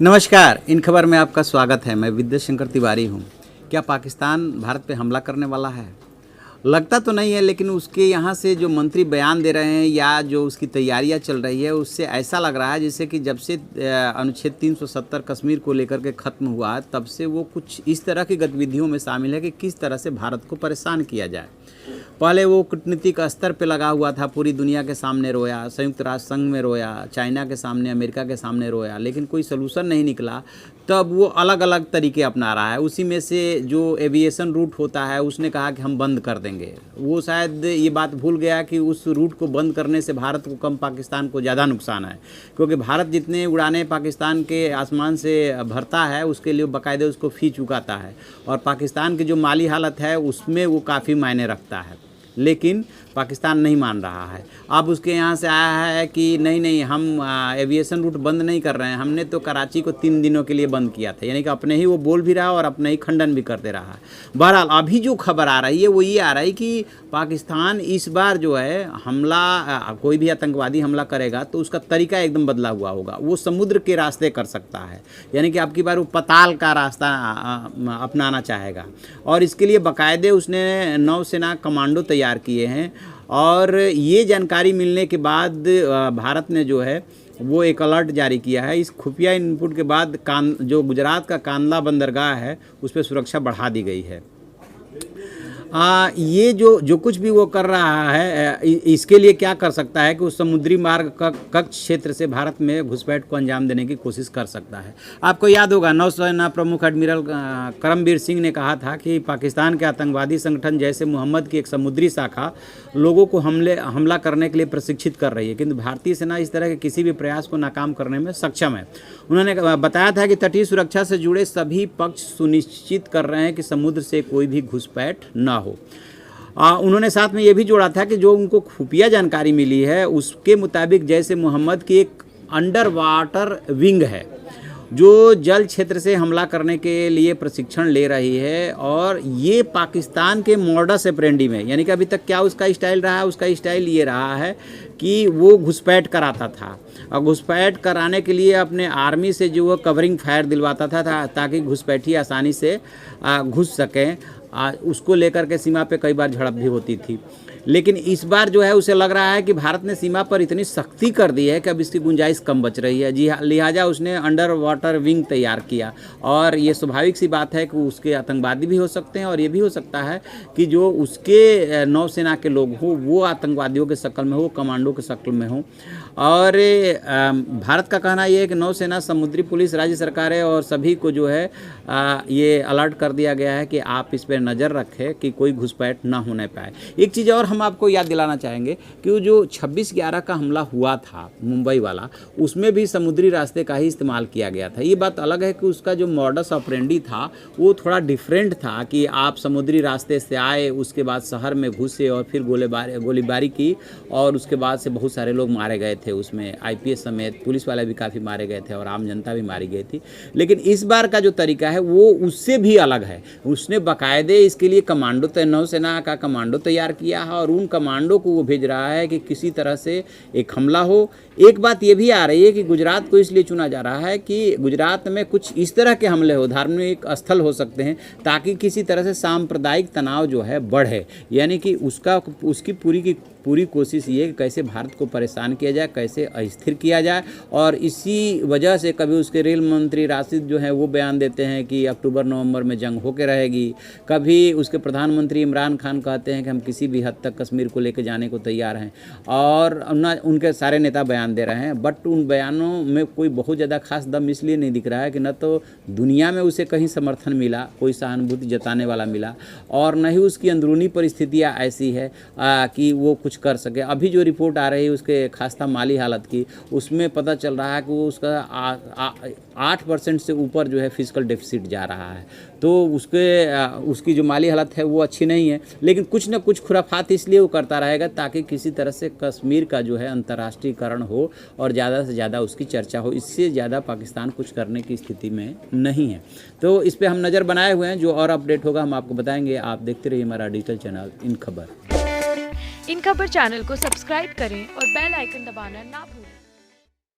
नमस्कार, इन खबर में आपका स्वागत है। मैं विद्युत शंकर तिवारी हूँ। क्या पाकिस्तान भारत पे हमला करने वाला है? लगता तो नहीं है, लेकिन उसके यहाँ से जो मंत्री बयान दे रहे हैं या जो उसकी तैयारियाँ चल रही है, उससे ऐसा लग रहा है जैसे कि जब से अनुच्छेद 370 कश्मीर को लेकर के ख़त्म हुआ, तब से वो कुछ इस तरह की गतिविधियों में शामिल है कि किस तरह से भारत को परेशान किया जाए। पहले वो कूटनीतिक स्तर पे लगा हुआ था, पूरी दुनिया के सामने रोया, संयुक्त राष्ट्र संघ में रोया, चाइना के सामने, अमेरिका के सामने रोया, लेकिन कोई सलूशन नहीं निकला। तब वो अलग अलग तरीके अपना रहा है। उसी में से जो एविएशन रूट होता है, उसने कहा कि हम बंद कर देंगे। वो शायद ये बात भूल गया कि उस रूट को बंद करने से भारत को कम, पाकिस्तान को ज़्यादा नुकसान है, क्योंकि भारत जितने उड़ानें पाकिस्तान के आसमान से भरता है, उसके लिए बाकायदे उसको फ़ी चुकाता है, और पाकिस्तान की जो माली हालत है उसमें वो काफ़ी मायने रखता है। लेकिन पाकिस्तान नहीं मान रहा है। अब उसके यहाँ से आया है कि नहीं, हम एविएशन रूट बंद नहीं कर रहे हैं, हमने तो कराची को 3 दिनों के लिए बंद किया था। यानी कि अपने ही वो बोल भी रहा है और अपने ही खंडन भी करते रहा है। बहरहाल अभी जो खबर आ रही है वो ये आ रही कि पाकिस्तान इस बार जो है हमला, कोई भी आतंकवादी हमला करेगा तो उसका तरीका एकदम बदला हुआ होगा। वो समुद्र के रास्ते कर सकता है, यानी कि अब की बार वो पाताल का रास्ता अपनाना चाहेगा, और इसके लिए बाकायदे उसने नौसेना कमांडो तैयार किए हैं। और ये जानकारी मिलने के बाद भारत ने जो है वो एक अलर्ट जारी किया है। इस खुफिया इनपुट के बाद जो गुजरात का कांदला बंदरगाह है उस पर सुरक्षा बढ़ा दी गई है। ये जो कुछ भी वो कर रहा है, इसके लिए क्या कर सकता है कि उस समुद्री मार्ग का कक्ष क्षेत्र से भारत में घुसपैठ को अंजाम देने की कोशिश कर सकता है। आपको याद होगा, नौसेना प्रमुख एडमिरल करमबीर सिंह ने कहा था कि पाकिस्तान के आतंकवादी संगठन जैसे मोहम्मद की एक समुद्री शाखा लोगों को हमला करने के लिए प्रशिक्षित कर रही है, किंतु भारतीय सेना इस तरह के किसी भी प्रयास को नाकाम करने में सक्षम है। उन्होंने बताया था कि तटीय सुरक्षा से जुड़े सभी पक्ष सुनिश्चित कर रहे हैं कि समुद्र से कोई भी घुसपैठ न हो। उन्होंने साथ में ये भी जोड़ा था कि जो उनको खुफिया जानकारी मिली है उसके मुताबिक जैसे मोहम्मद की एक अंडर वाटर विंग है जो जल क्षेत्र से हमला करने के लिए प्रशिक्षण ले रही है, और ये पाकिस्तान के मॉडस ऑपरेंडी में, यानी कि अभी तक क्या उसका स्टाइल रहा है, उसका स्टाइल ये रहा है कि वो घुसपैठ कराता था, और घुसपैठ कराने के लिए अपने आर्मी से जो वो कवरिंग फायर दिलवाता था ताकि घुसपैठी आसानी से घुस सकें। उसको लेकर के सीमा पे कई बार झड़प भी होती थी। लेकिन इस बार जो है उसे लग रहा है कि भारत ने सीमा पर इतनी सख्ती कर दी है कि अब इसकी गुंजाइश कम बच रही है। जी हाँ, लिहाजा उसने अंडर वाटर विंग तैयार किया, और ये स्वाभाविक सी बात है कि उसके आतंकवादी भी हो सकते हैं, और ये भी हो सकता है कि जो उसके नौसेना के लोग हों वो आतंकवादियों के शक्ल में हो, कमांडो के शक्ल में हो। और भारत का कहना यह है कि नौसेना, समुद्री पुलिस, राज्य सरकारें और सभी को जो है ये अलर्ट कर दिया गया है कि आप इस पर नज़र रखें कि कोई घुसपैठ ना होने पाए। एक चीज़ और हम आपको याद दिलाना चाहेंगे कि वो जो 26/11 का हमला हुआ था मुंबई वाला, उसमें भी समुद्री रास्ते का ही इस्तेमाल किया गया था। ये बात अलग है कि उसका जो मॉडस ऑपरेंडी था वो थोड़ा डिफरेंट था कि आप समुद्री रास्ते से आए, उसके बाद शहर में घुसे और फिर गोलीबारी की, और उसके बाद से बहुत सारे लोग मारे गए थे। उसमें IPS समेत पुलिस वाले भी काफ़ी मारे गए थे और आम जनता भी मारी गई थी। लेकिन इस बार का जो तरीका है वो उससे भी अलग है। उसने बाकायदे इसके लिए कमांडो, नौसेना का कमांडो तैयार किया है, और उन कमांडो को वो भेज रहा है कि किसी तरह से एक हमला हो। एक बात ये भी आ रही है कि गुजरात को इसलिए चुना जा रहा है कि गुजरात में कुछ इस तरह के हमले हो, धार्मिक स्थल हो सकते हैं, ताकि किसी तरह से सांप्रदायिक तनाव जो है बढ़े। यानी कि उसकी पूरी कोशिश ये कि कैसे भारत को परेशान किया जाए, कैसे अस्थिर किया जाए। और इसी वजह से कभी उसके रेल मंत्री राशिद जो हैं वो बयान देते हैं कि अक्टूबर-नवंबर में जंग होकर रहेगी, कभी उसके प्रधानमंत्री इमरान खान कहते हैं कि हम किसी भी हद तक कश्मीर को लेकर जाने को तैयार हैं, और उनके सारे नेता बयान दे रहे हैं। बट उन बयानों में कोई बहुत ज़्यादा खास दम इसलिए नहीं दिख रहा है कि न तो दुनिया में उसे कहीं समर्थन मिला, कोई सहानुभूति जताने वाला मिला, और न ही उसकी अंदरूनी परिस्थितियाँ ऐसी है कि वो कुछ कर सके। अभी जो रिपोर्ट आ रही है उसके खास्ता माली हालत की, उसमें पता चल रहा है कि वो उसका 8% से ऊपर जो है फिजिकल डेफिसिट जा रहा है। तो उसकी जो माली हालत है वो अच्छी नहीं है। लेकिन कुछ न कुछ खुराफात इसलिए वो करता रहेगा ताकि किसी तरह से कश्मीर का जो है अंतर्राष्ट्रीयकरण हो और ज़्यादा से ज़्यादा उसकी चर्चा हो। इससे ज़्यादा पाकिस्तान कुछ करने की स्थिति में नहीं है। तो इस पर हम नज़र बनाए हुए हैं, जो और अपडेट होगा हम आपको बताएंगे। आप देखते रहिए हमारा डिजिटल चैनल इन खबर। इन खबर चैनल को सब्सक्राइब करें और बेल आइकन दबाना ना भूलें।